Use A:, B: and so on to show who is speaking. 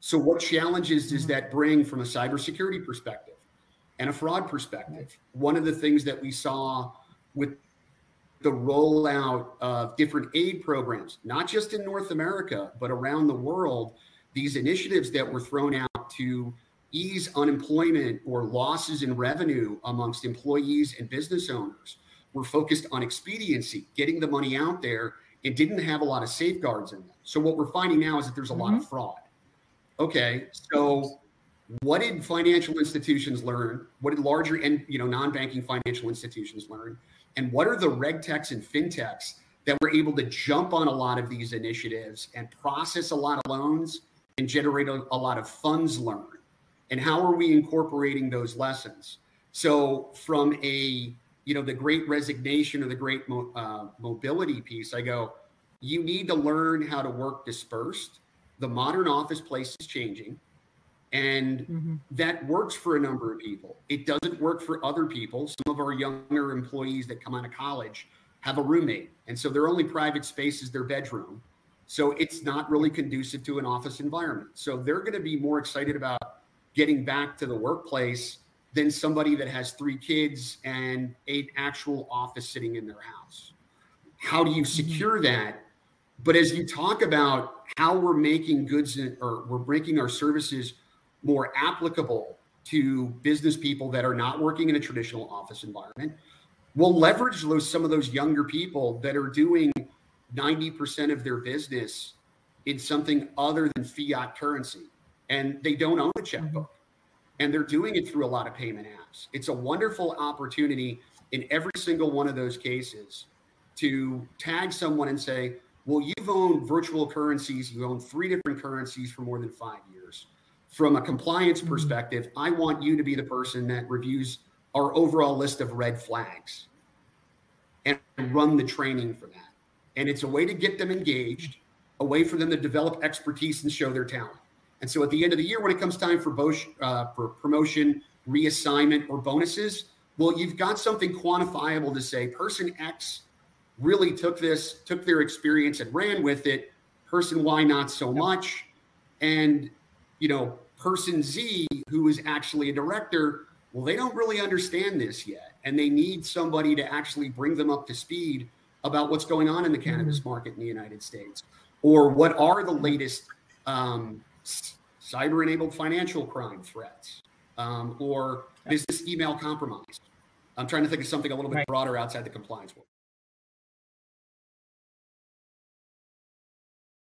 A: So what challenges does that bring from a cybersecurity perspective and a fraud perspective? One of the things that we saw with the rollout of different aid programs, not just in North America, but around the world, these initiatives that were thrown out to ease unemployment or losses in revenue amongst employees and business owners were focused on expediency, getting the money out there, and didn't have a lot of safeguards in them. So what we're finding now is that there's a lot of fraud. Okay, so what did financial institutions learn? What did larger and non-banking financial institutions learn? And what are the regtechs and fintechs that were able to jump on a lot of these initiatives and process a lot of loans and generate a lot of funds learned? And how are we incorporating those lessons? So from the great resignation or the great mobility piece, I go, you need to learn how to work dispersed. The modern office place is changing. And that works for a number of people. It doesn't work for other people. Some of our younger employees that come out of college have a roommate. And so their only private space is their bedroom. So it's not really conducive to an office environment. So they're going to be more excited about getting back to the workplace than somebody that has 3 kids and an actual office sitting in their house. How do you secure that? But as you talk about how we're making goods or we're making our services more applicable to business people that are not working in a traditional office environment, we'll leverage some of those younger people that are doing 90% of their business in something other than fiat currency. And they don't own a checkbook. And they're doing it through a lot of payment apps. It's a wonderful opportunity in every single one of those cases to tag someone and say, well, you've owned virtual currencies. You own 3 different currencies for more than 5 years. From a compliance perspective, I want you to be the person that reviews our overall list of red flags and run the training for that. And it's a way to get them engaged, a way for them to develop expertise and show their talent. And so at the end of the year, when it comes time for promotion, reassignment, or bonuses, well, you've got something quantifiable to say, person X really took their experience and ran with it. Person Y, not so much. And, person Z, who is actually a director, well, they don't really understand this yet. And they need somebody to actually bring them up to speed about what's going on in the cannabis market in the United States, or what are the latest cyber-enabled financial crime threats, or business email compromise. I'm trying to think of something a little bit broader outside the compliance world.